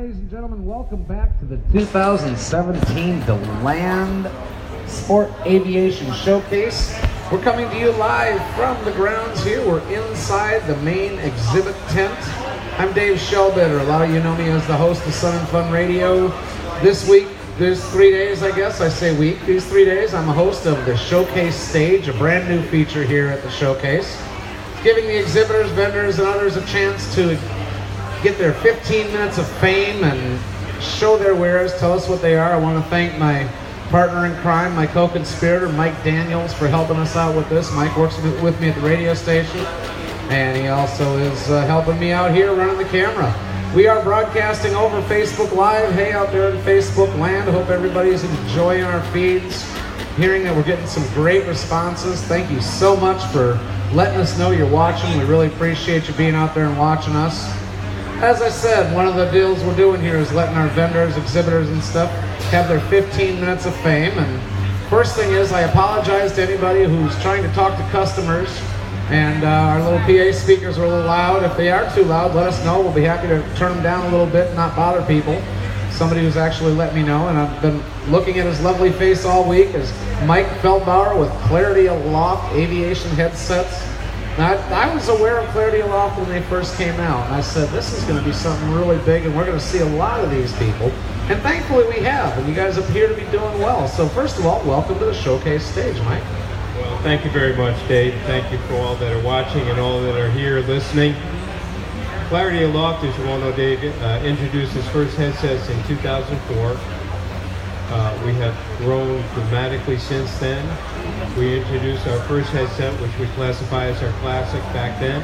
ladies and gentlemen. Welcome back to the 2017 DeLand Sport Aviation Showcase. We're coming to you live from the grounds here. We're inside the main exhibit tent. I'm Dave Shallbetter. A lot of you know me as the host of Sun and Fun Radio. This week, there's 3 days, I guess. I say week. These 3 days, I'm a host of the Showcase Stage, a brand new feature here at the Showcase. It's giving the exhibitors, vendors, and others a chance to get their 15 minutes of fame and show their wares, tell us what they are. I want to thank my partner in crime, my co-conspirator, Mike Daniels, for helping us out with this. Mike works with me at the radio station, and he also is helping me out here running the camera. We are broadcasting over Facebook Live. Hey, out there in Facebook land, I hope everybody's enjoying our feeds, hearing that we're getting some great responses. Thank you so much for letting us know you're watching. We really appreciate you being out there and watching us. As I said, one of the deals we're doing here is letting our vendors, exhibitors, and stuff have their 15 minutes of fame. And first thing is, I apologize to anybody who's trying to talk to customers, and our little PA speakers are a little loud. If they are too loud, let us know. We'll be happy to turn them down a little bit and not bother people. Somebody who's actually let me know, and I've been looking at his lovely face all week, is Mike Feldbauer with Clarity Aloft aviation headsets. Now, I was aware of Clarity Aloft when they first came out, and I said, this is going to be something really big, and we're going to see a lot of these people. And thankfully we have, and you guys appear to be doing well. So first of all, welcome to the Showcase stage, Mike. Well, thank you very much, Dave. Thank you for all that are watching and all that are here listening. Clarity Aloft, as you all know, Dave introduced his first headsets in 2004. We have grown dramatically since then. We introduced our first headset, which we classify as our classic back then.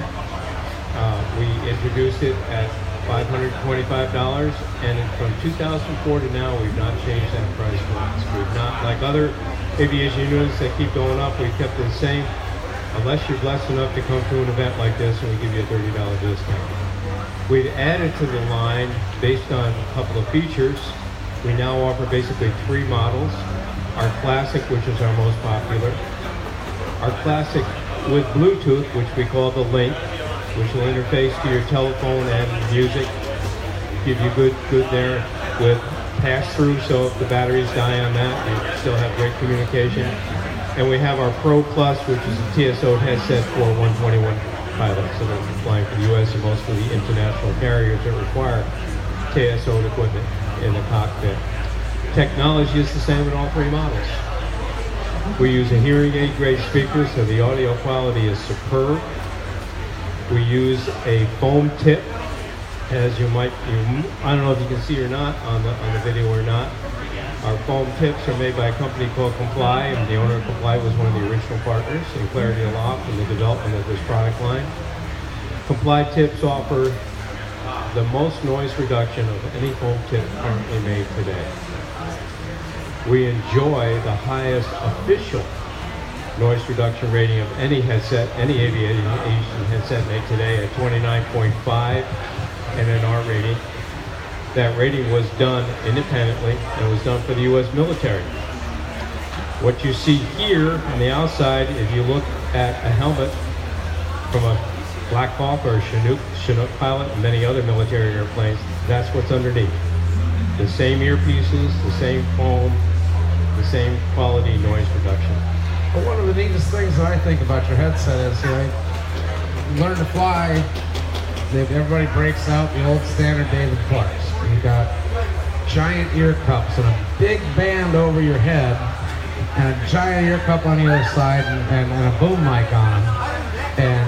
We introduced it at $525, and from 2004 to now, we've not changed that price once. We've not, like other aviation units that keep going up, we've kept it the same, unless you're blessed enough to come to an event like this, and we give you a $30 discount. We've added to the line based on a couple of features. We now offer basically 3 models. Our Classic, which is our most popular. Our Classic with Bluetooth, which we call the Link, which will interface to your telephone and music. Give you good there with pass-through, so if the batteries die on that, you still have great communication. And we have our Pro Plus, which is a TSO headset for 121 pilots that are flying for the U.S. and most of the international carriers that require TSO equipment in the cockpit. Technology is the same in all 3 models. We use a hearing aid grade speaker, so the audio quality is superb. We use a foam tip, as I don't know if you can see or not on the video or not. Our foam tips are made by a company called Comply, and the owner of Comply was one of the original partners in Clarity Aloft in the development of this product line. Comply tips offer the most noise reduction of any foam tip currently made today. We enjoy the highest official noise reduction rating of any headset, any aviation headset made today at 29.5, and an R rating. That rating was done independently and was done for the U.S. military. What you see here on the outside, if you look at a helmet from a Black Hawk or a Chinook pilot and many other military airplanes, that's what's underneath. The same earpieces, the same foam, the same quality noise reduction. But one of the neatest things that I think about your headset is, you learn to fly, everybody breaks out the old standard David Clarks. You've got giant ear cups and a big band over your head, and a giant ear cup on the other side, and a boom mic on them. And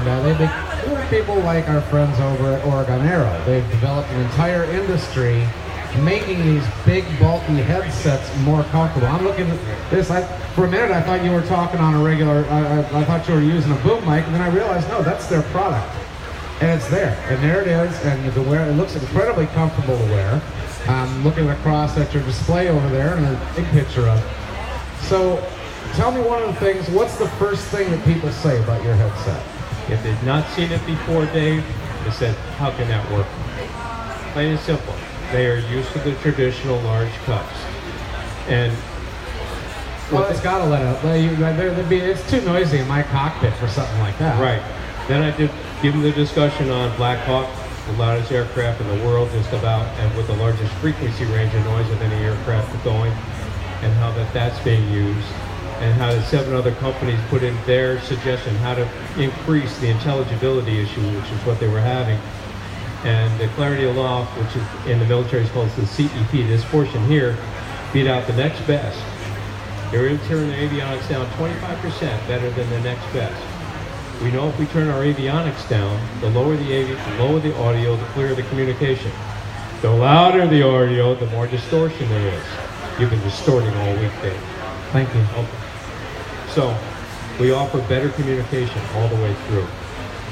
people like our friends over at Oregon Aero. They've developed an entire industry making these big, bulky headsets more comfortable. I'm looking at this. For a minute, I thought you were talking on a regular, I thought you were using a boom mic, and then I realized, no, that's their product. And it's there, and there it is, and you can wear it. It looks incredibly comfortable to wear. I'm looking across at your display over there, and a big picture of it. So, tell me one of the things, what's the first thing that people say about your headset? If they've not seen it before, Dave, they said, how can that work? Plain and simple. They are used to the traditional large cups. And well, it's got to let out. It's too noisy in my cockpit for something like that. Right. Then I did give them the discussion on Black Hawk the loudest aircraft in the world just about, and with the largest frequency range of noise of any aircraft going, and how that's being used, and how the 7 other companies put in their suggestion how to increase the intelligibility issue, which is what they were having. And the Clarity Aloft, which is in the military is called the CEP, this portion here, beat out the next best. They're able to turn the avionics down 25% better than the next best. We know if we turn our avionics down, the lower the audio, the clearer the communication. The louder the audio, the more distortion there is. You've been distorting all week, Dave. Thank you. Okay. So, we offer better communication all the way through.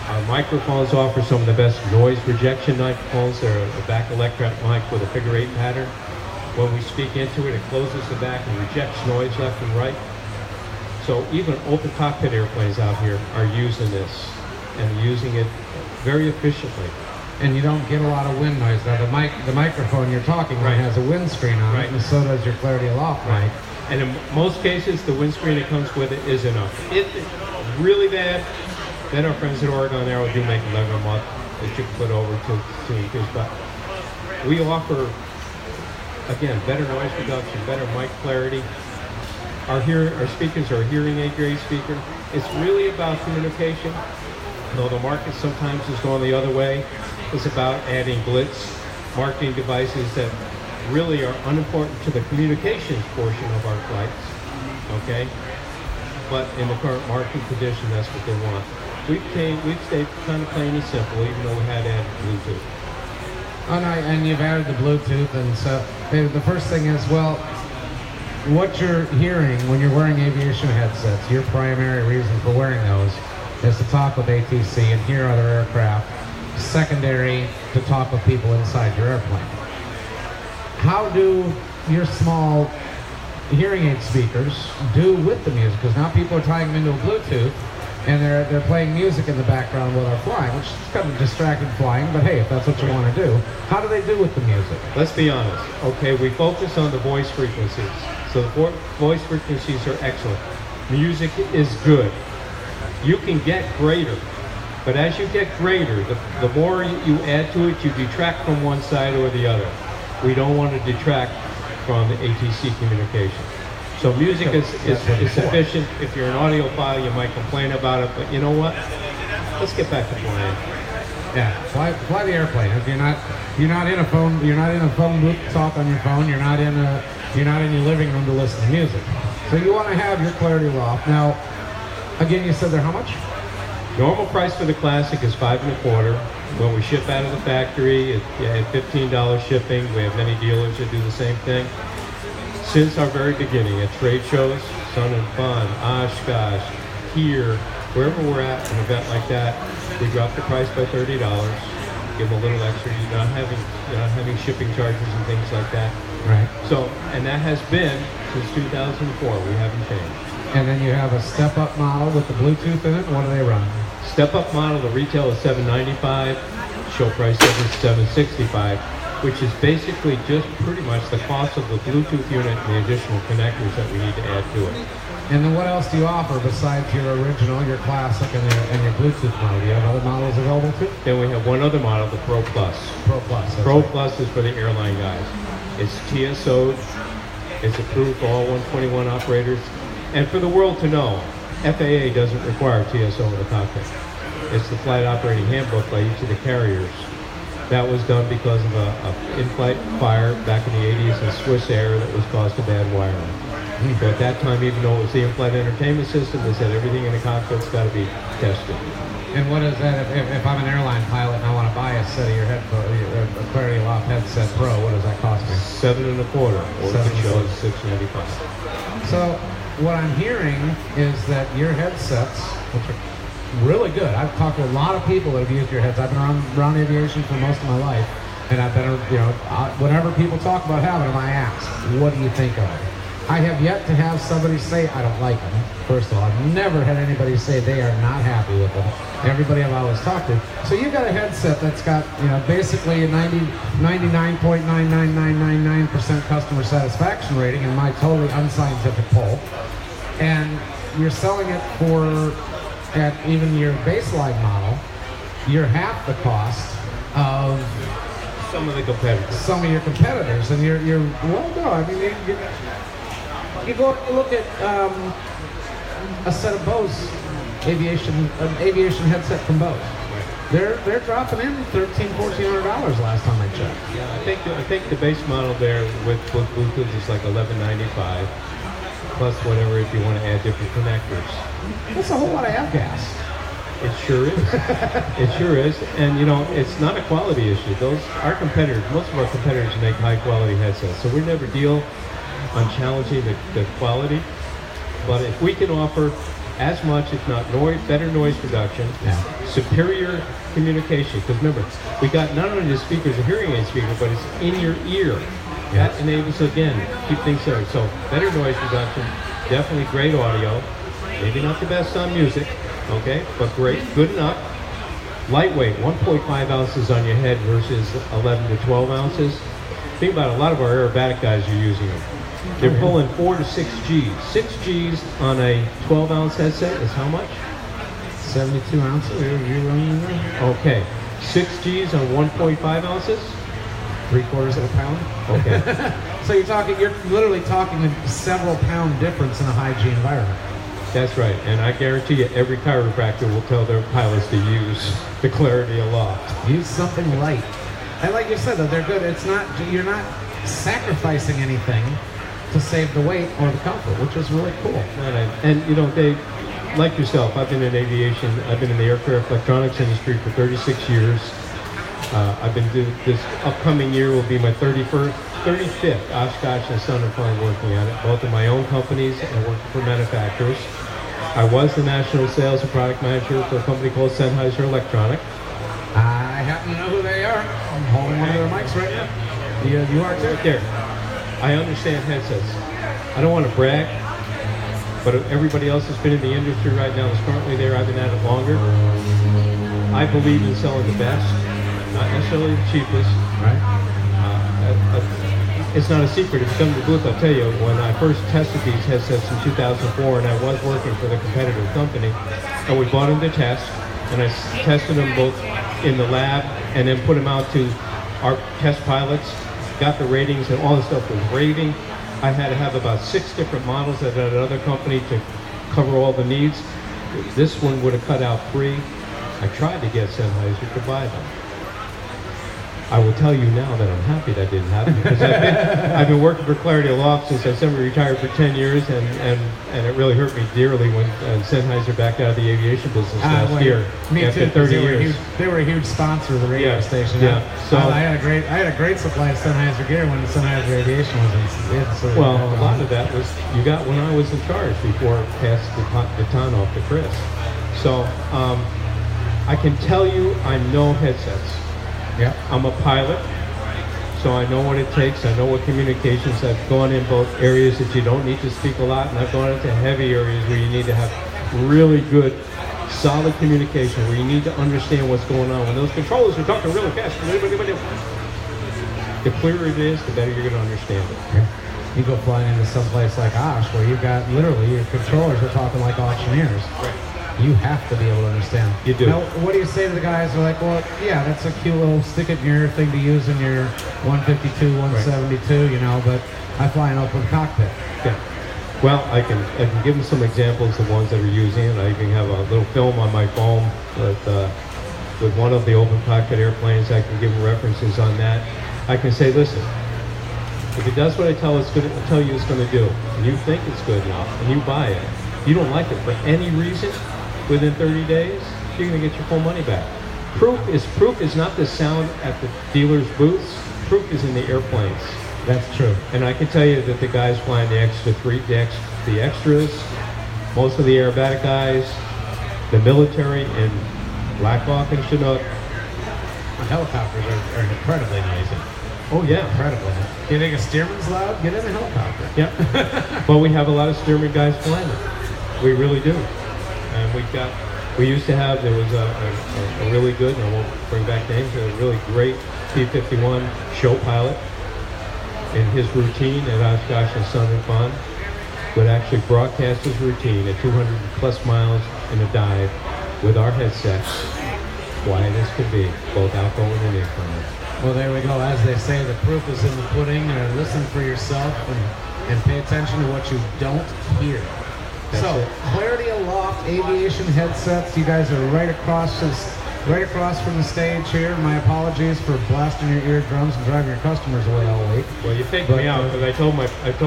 Our microphones offer some of the best noise rejection microphones. They're a back electret mic with a figure 8 pattern. When we speak into it, it closes the back and rejects noise left and right. So even open cockpit airplanes out here are using this and using it very efficiently. And you don't get a lot of wind noise. Now the microphone you're talking on has a windscreen on it, and so does your Clarity Aloft mic. And in most cases, the windscreen that comes with it is enough. If it's really bad, then our friends at Oregon Aero do make 11 a month that you can put over to increase. But we offer, again, better noise reduction, better mic clarity. Our speakers are hearing aid grade speaker. It's really about communication. Though the market sometimes is going the other way, it's about adding glitz marketing devices that really are unimportant to the communications portion of our flights. Okay, but in the current market condition, that's what they want. We've stayed kind of plain and simple, even though we had added Bluetooth. Oh, no, and you've added the Bluetooth, and so the first thing is, well, what you're hearing when you're wearing aviation headsets, your primary reason for wearing those is to talk with ATC and hear other aircraft. Secondary, to talk with people inside your airplane. How do your small hearing aid speakers do with the music? Because now people are tying them into a Bluetooth, and they're playing music in the background while they're flying, which is kind of distracting flying, but hey, if that's what you want to do. How do they do with the music? Let's be honest. Okay, we focus on the voice frequencies. So the voice frequencies are excellent. Music is good. You can get greater, but as you get greater, the more you add to it, you detract from one side or the other. We don't want to detract from the ATC communication. So music is sufficient. If you're an audiophile, you might complain about it, but you know what? Let's get back to flying. Yeah, fly the airplane. If you're not in a phone booth to talk on your phone. You're not in your living room to listen to music. So you want to have your Clarity Aloft. Now, again, you said they're how much? Normal price for the Classic is $5.25. When we ship out of the factory, at $15 shipping. We have many dealers that do the same thing. Since our very beginning, at trade shows, Sun and Fun, Oshkosh, here, wherever we're at, an event like that, we drop the price by $30. Give them a little extra. You're not having shipping charges and things like that. Right. So, and that has been since 2004. We haven't changed. And then you have a step-up model with the Bluetooth in it. What do they run? Step-up model, the retail is $795. Show price is $765, which is basically just pretty much the cost of the Bluetooth unit and the additional connectors that we need to add to it. And then what else do you offer besides your original, your Classic, and your Bluetooth model? Do you have other models available too? Then we have one other model, the Pro Plus. Pro Plus. Pro Plus is for the airline guys. It's TSO'd. It's approved for all 121 operators. And for the world to know, FAA doesn't require TSO in the cockpit. It's the flight operating handbook by each of the carriers. That was done because of a in-flight fire back in the 80s in Swiss Air that was caused to bad wiring. So at that time, even though it was the in-flight entertainment system, they said everything in the cockpit's got to be tested. And what is that if I'm an airline pilot and I want to buy a set of your a Clarity Aloft headset Pro? What does that cost me? $7.25, or the show is $6.95. So what I'm hearing is that your headsets, which are really good. I've talked to a lot of people that have used your headsets. I've been around aviation for most of my life, and I've been, whenever people talk about having them, I ask, what do you think of it? I have yet to have somebody say, I don't like them. First of all, I've never had anybody say they are not happy with them. Everybody I've always talked to. So you've got a headset that's got, basically a 99.99999% customer satisfaction rating in my totally unscientific poll. And you're selling it for, at even your baseline model, you're half the cost of Some of the competitors. some of your competitors, and you're well done. I mean, you go and look at a set of Bose an aviation headset from Bose. They're dropping in $1,400 last time I checked. Yeah, I think the base model there with Bluetooth is like $11.95 plus whatever if you want to add different connectors. That's a whole lot of avgas. It sure is. It sure is. And you know, it's not a quality issue. Most of our competitors make high quality headsets. So we never deal on challenging the quality. But if we can offer as much, if not better noise reduction, superior communication, because remember, we got not only the speaker as a hearing aid speaker, but it's in your ear. That enables, again, keep things there. So better noise reduction, definitely great audio, maybe not the best on music, okay, but great, good enough. Lightweight, 1.5 ounces on your head versus 11 to 12 ounces. Think about it, a lot of our aerobatic guys are using them. They're pulling 4 to 6 Gs. 6 Gs on a 12-ounce headset is how much? 72 ounces. Okay. 6 Gs on 1.5 ounces? 3/4 of a pound. Okay. So you're literally talking a several pound difference in a high G environment. That's right. And I guarantee you every chiropractor will tell their pilots to use the Clarity Aloft. Use something light. And like you said, though, they're good. You're not sacrificing anything to save the weight or the comfort, which is really cool. And you know, Dave, like yourself, I've been in aviation, I've been in the aircraft electronics industry for 36 years. I've been doing this upcoming year will be my 35th Oshkosh and Son and Fun working on it, both in my own companies and working for manufacturers. I was the national sales and product manager for a company called Sennheiser Electronic. I happen to know who they are. I'm holding one of their mics right now. You are too? Right there. I understand headsets. I don't want to brag, but everybody else has been in the industry right now that's currently there. I've been at it longer. I believe in selling the best, not necessarily the cheapest. Right. It's not a secret. If you come to the booth, I'll tell you, when I first tested these headsets in 2004, and I was working for the competitive company, and we bought them to test, and I tested them both in the lab and then put them out to our test pilots, got the ratings, and all the stuff was raving. I had to have about 6 different models at another company to cover all the needs. This one would have cut out 3. I tried to get Sennheiser to buy them. I will tell you now that I'm happy that didn't happen, because I've been working for Clarity Aloft since I semi-retired for 10 years, and it really hurt me dearly when Sennheiser backed out of the aviation business last year. Me after too. 30 years. They were a huge sponsor of the radio station. Yeah. So I had a great supply of Sennheiser gear when Sennheiser Aviation was in. Well, a lot of that was you got when I was in charge before it passed the baton off to Chris. So I can tell you I know headsets. Yeah. I'm a pilot, so I know what it takes. I know what communications. I've gone in both areas that you don't need to speak a lot, and I've gone into heavy areas where you need to have really good, solid communication, where you need to understand what's going on. When those controllers are talking really fast, the clearer it is, the better you're going to understand it. You go flying into someplace like Osh, where you've got literally your controllers are talking like auctioneers. Right. You have to be able to understand. You do. Now, what do you say to the guys who are like, well, yeah, that's a cute little stick it in your ear thing to use in your 152, 172, you know, but I fly an open cockpit. Yeah. Well, I can give them some examples of ones that are using it. I even have a little film on my phone with one of the open cockpit airplanes. I can give them references on that. I can say, listen, if it does what I tell you it's going to do, and you think it's good enough, and you buy it, you don't like it for any reason, within 30 days, you're going to get your full money back. Proof is not the sound at the dealer's booths. Proof is in the airplanes. That's true. And I can tell you that the guys flying the extras, most of the aerobatic guys, the military in Black Hawk and Chinook. Helicopters are incredibly noisy. Oh yeah, incredibly. You think a steerman's loud? Get in a helicopter. Yep. Well, we have a lot of steerman guys flying it. We really do. And we used to have, there was a really good, and I won't bring back names, a really great P-51 show pilot in his routine at Oshkosh and Son and Fun would actually broadcast his routine at 200 plus miles in a dive with our headsets quiet as could be, both outgoing and incoming. Well, there we go. As they say, the proof is in the pudding. Listen for yourself and pay attention to what you don't hear. That's so, it. Clarity Aloft aviation headsets. You guys are right across from the stage here. My apologies for blasting your eardrums and driving your customers away all week. Well, you faked me out because I told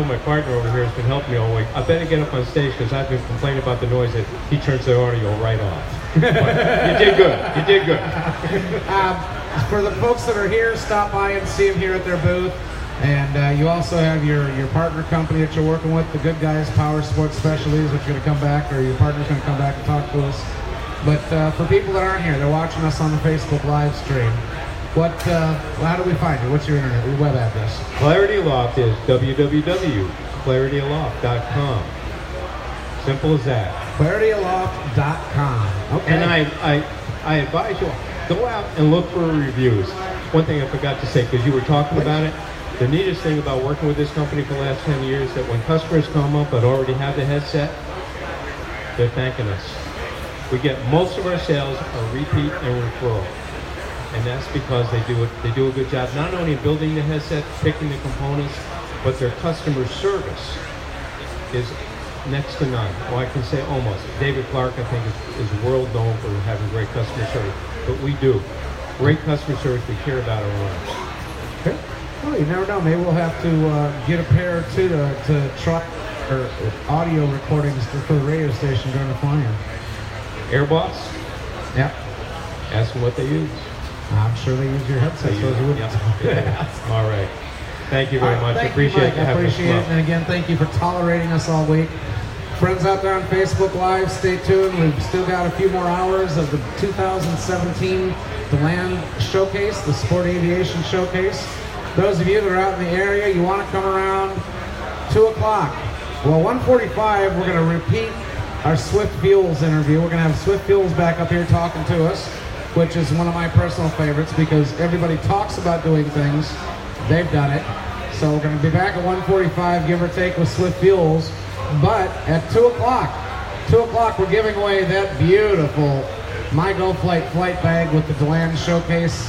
my partner over here has been helping me all week. I better get up on stage because I've been complaining about the noise that he turns the audio right off. But you did good. You did good. For the folks that are here, stop by and see them here at their booth. And you also have your partner company that you're working with, the Good Guys Power Sports Specialties, which are going to come back, or your partner's going to come back and talk to us. But for people that aren't here, they're watching us on the Facebook live stream. How do we find you? What's your internet, your web address? Clarity Aloft is www.clarityaloft.com. Simple as that. ClarityAloft.com. Okay. And I advise you, go out and look for reviews. One thing I forgot to say, because you were talking about it, the neatest thing about working with this company for the last 10 years is that when customers come up that already have the headset, they're thanking us. We get most of our sales are repeat and referral. And that's because they do a good job, not only building the headset, picking the components, but their customer service is next to none. Well, I can say almost. David Clark, I think, is world known for having great customer service. But we do. Great customer service. We care about our owners. Okay. Well, you never know. Maybe we'll have to get a pair or two to try our audio recordings for the radio station during the flying. Airboss? Yep. Ask them what they use. I'm sure they use your headset, so you wouldn't. Yeah. All right. Thank you very much. I appreciate it. I appreciate it. And again, thank you for tolerating us all week. Friends out there on Facebook Live, stay tuned. We've still got a few more hours of the 2017 DeLand Showcase, the Sport Aviation Showcase. Those of you that are out in the area, you want to come around 2 o'clock. Well, 1:45, we're going to repeat our Swift Fuels interview. We're going to have Swift Fuels back up here talking to us, which is one of my personal favorites because everybody talks about doing things. They've done it. So we're going to be back at 1:45, give or take, with Swift Fuels. But at 2 o'clock, we're giving away that beautiful My Go Flight bag with the DeLand Showcase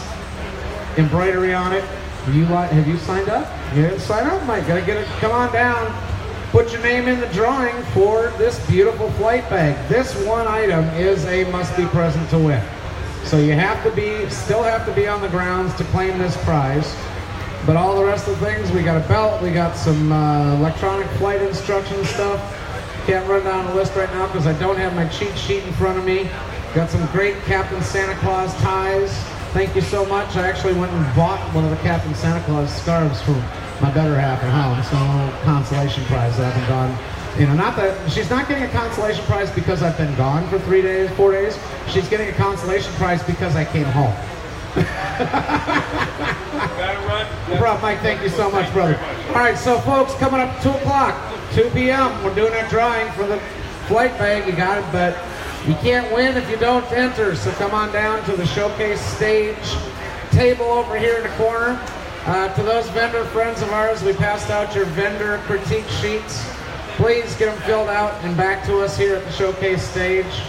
embroidery on it. Have you signed up? You didn't sign up, Mike. Gotta get it. Come on down. Put your name in the drawing for this beautiful flight bag. This one item is a must-be present to win. So you still have to be on the grounds to claim this prize. But all the rest of the things, we got a belt, we got some electronic flight instruction stuff. Can't run down the list right now because I don't have my cheat sheet in front of me. Got some great Captain Santa Claus ties. Thank you so much. I actually went and bought one of the Captain Santa Claus scarves for my better half at home. So a little consolation prize that I've been gone. Not that she's not getting a consolation prize because I've been gone for 4 days. She's getting a consolation prize because I came home. No problem, Mike. Thank you so much, brother. All right, so folks, coming up 2 o'clock, 2 p.m., we're doing our drawing for the flight bag. You got it, but you can't win if you don't enter. So come on down to the showcase stage table over here in the corner. To those vendor friends of ours, we passed out your vendor critique sheets. Please get them filled out and back to us here at the showcase stage.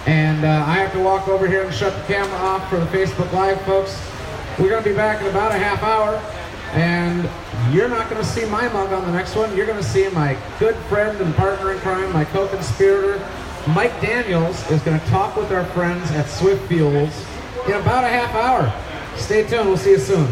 And I have to walk over here and shut the camera off for the Facebook Live, folks. We're going to be back in about a half hour. And you're not going to see my mug on the next one. You're going to see my good friend and partner in crime, my co-conspirator, Mike Daniels, is going to talk with our friends at Swift Fuels in about a half hour. Stay tuned. We'll see you soon.